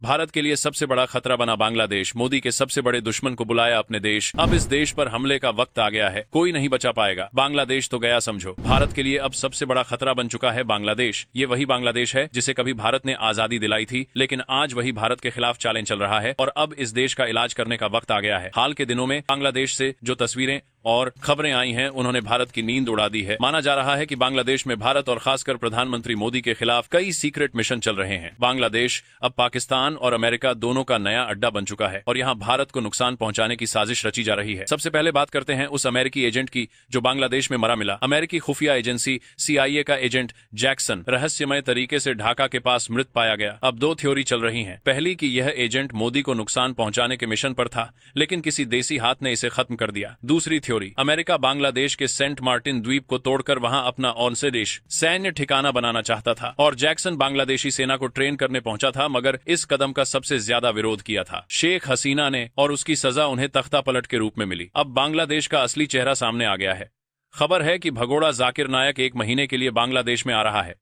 भारत के लिए सबसे बड़ा खतरा बना बांग्लादेश। मोदी के सबसे बड़े दुश्मन को बुलाया अपने देश। अब इस देश पर हमले का वक्त आ गया है, कोई नहीं बचा पाएगा। बांग्लादेश तो गया समझो। भारत के लिए अब सबसे बड़ा खतरा बन चुका है बांग्लादेश। ये वही बांग्लादेश है जिसे कभी भारत ने आजादी दिलाई थी, लेकिन आज वही भारत के खिलाफ चालें चल रहा है और अब इस देश का इलाज करने का वक्त आ गया है। हाल के दिनों में बांग्लादेश से जो तस्वीरें और खबरें आई हैं, उन्होंने भारत की नींद उड़ा दी है। माना जा रहा है कि बांग्लादेश में भारत और खासकर प्रधानमंत्री मोदी के खिलाफ कई सीक्रेट मिशन चल रहे हैं। बांग्लादेश अब पाकिस्तान और अमेरिका दोनों का नया अड्डा बन चुका है और यहाँ भारत को नुकसान पहुंचाने की साजिश रची जा रही है। सबसे पहले बात करते हैं उस अमेरिकी एजेंट की जो बांग्लादेश में मरा मिला। अमेरिकी खुफिया एजेंसी CIA का एजेंट जैक्सन रहस्यमय तरीके से ढाका के पास मृत पाया गया। अब दो थ्योरी चल रही हैं। पहली कि यह एजेंट मोदी को नुकसान पहुंचाने के मिशन पर था, लेकिन किसी देसी हाथ ने इसे खत्म कर दिया। दूसरी थ्योरी, अमेरिका बांग्लादेश के सेंट मार्टिन द्वीप को तोड़कर वहां अपना ऑनसेडेश सैन्य ठिकाना बनाना चाहता था और जैक्सन बांग्लादेशी सेना को ट्रेन करने पहुंचा था, मगर इस कदम का सबसे ज्यादा विरोध किया था शेख हसीना ने और उसकी सजा उन्हें तख्ता पलट के रूप में मिली। अब बांग्लादेश का असली चेहरा सामने आ गया है। खबर है कि भगोड़ा जाकिर नायक 1 महीने के लिए बांग्लादेश में आ रहा है।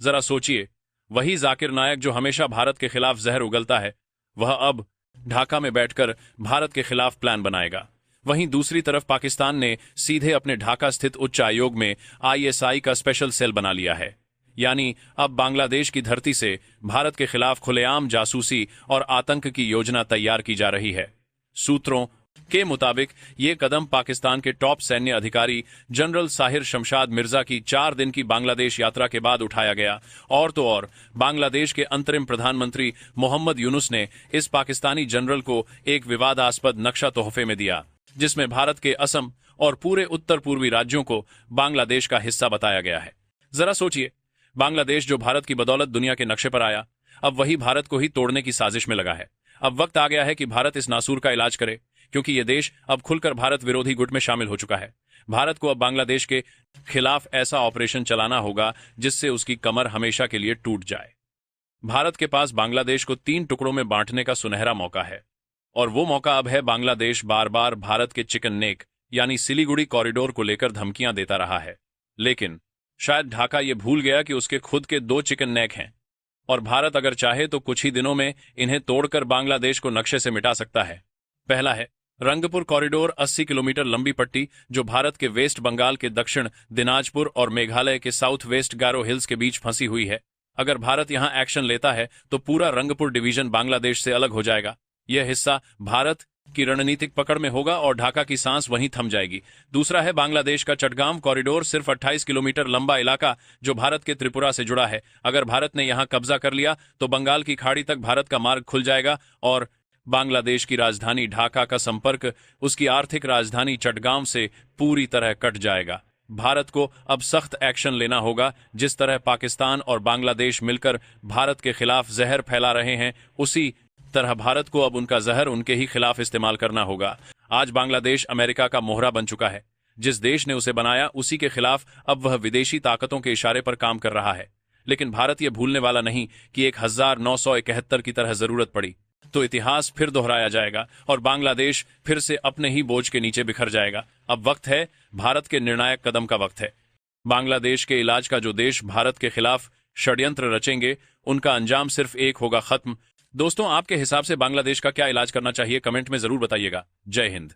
जरा सोचिए, वही जाकिर नायक जो हमेशा भारत के खिलाफ जहर उगलता है, वह अब ढाका में बैठकर भारत के खिलाफ प्लान बनाएगा। वहीं दूसरी तरफ पाकिस्तान ने सीधे अपने ढाका स्थित उच्च आयोग में ISI का स्पेशल सेल बना लिया है। यानी अब बांग्लादेश की धरती से भारत के खिलाफ खुलेआम जासूसी और आतंक की योजना तैयार की जा रही है। सूत्रों के मुताबिक ये कदम पाकिस्तान के टॉप सैन्य अधिकारी जनरल साहिर शमशाद मिर्जा की 4 दिन की बांग्लादेश यात्रा के बाद उठाया गया। और तो और बांग्लादेश के अंतरिम प्रधानमंत्री मोहम्मद यूनुस ने इस पाकिस्तानी जनरल को एक विवादास्पद नक्शा तोहफे में दिया, जिसमें भारत के असम और पूरे उत्तर पूर्वी राज्यों को बांग्लादेश का हिस्सा बताया गया है। जरा सोचिए, बांग्लादेश जो भारत की बदौलत दुनिया के नक्शे पर आया, अब वही भारत को ही तोड़ने की साजिश में लगा है। अब वक्त आ गया है कि भारत इस नासूर का इलाज करे, क्योंकि ये देश अब खुलकर भारत विरोधी गुट में शामिल हो चुका है। भारत को अब बांग्लादेश के खिलाफ ऐसा ऑपरेशन चलाना होगा जिससे उसकी कमर हमेशा के लिए टूट जाए। भारत के पास बांग्लादेश को 3 टुकड़ों में बांटने का सुनहरा मौका है और वो मौका अब है। बांग्लादेश बार बार भारत के चिकन नेक यानी सिलीगुड़ी कॉरिडोर को लेकर धमकियां देता रहा है, लेकिन शायद ढाका ये भूल गया कि उसके खुद के 2 चिकन नेक हैं और भारत अगर चाहे तो कुछ ही दिनों में इन्हें तोड़कर बांग्लादेश को नक्शे से मिटा सकता है। पहला है रंगपुर कॉरिडोर, 80 किलोमीटर लंबी पट्टी जो भारत के वेस्ट बंगाल के दक्षिण दिनाजपुर और मेघालय के साउथ वेस्ट गारो हिल्स के बीच फंसी हुई है। अगर भारत यहां एक्शन लेता है तो पूरा रंगपुर डिवीजन बांग्लादेश से अलग हो जाएगा। यह हिस्सा भारत की रणनीतिक पकड़ में होगा और ढाका की सांस वहीं थम जाएगी। दूसरा है बांग्लादेश का चटगांव कॉरिडोर, सिर्फ 28 किलोमीटर लंबा इलाका जो भारत के त्रिपुरा से जुड़ा है। अगर भारत ने यहां कब्जा कर लिया तो बंगाल की खाड़ी तक भारत का मार्ग खुल जाएगा और बांग्लादेश की राजधानी ढाका का संपर्क उसकी आर्थिक राजधानी चटगांव से पूरी तरह कट जाएगा। भारत को अब सख्त एक्शन लेना होगा। जिस तरह पाकिस्तान और बांग्लादेश मिलकर भारत के खिलाफ जहर फैला रहे हैं, उसी तरह भारत को अब उनका जहर उनके ही खिलाफ इस्तेमाल करना होगा। आज बांग्लादेश अमेरिका का मोहरा बन चुका है। जिस देश ने उसे बनाया, उसी के खिलाफ अब वह विदेशी ताकतों के इशारे पर काम कर रहा है। लेकिन भारत यह भूलने वाला नहीं कि 1971 की तरह जरूरत पड़ी तो इतिहास फिर दोहराया जाएगा और बांग्लादेश फिर से अपने ही बोझ के नीचे बिखर जाएगा। अब वक्त है, भारत के निर्णायक कदम का वक्त है। बांग्लादेश के इलाज का जो देश भारत के खिलाफ षड्यंत्र रचेंगे, उनका अंजाम सिर्फ एक होगा, खत्म। दोस्तों, आपके हिसाब से बांग्लादेश का क्या इलाज करना चाहिए? कमेंट में जरूर बताइएगा। जय हिंद।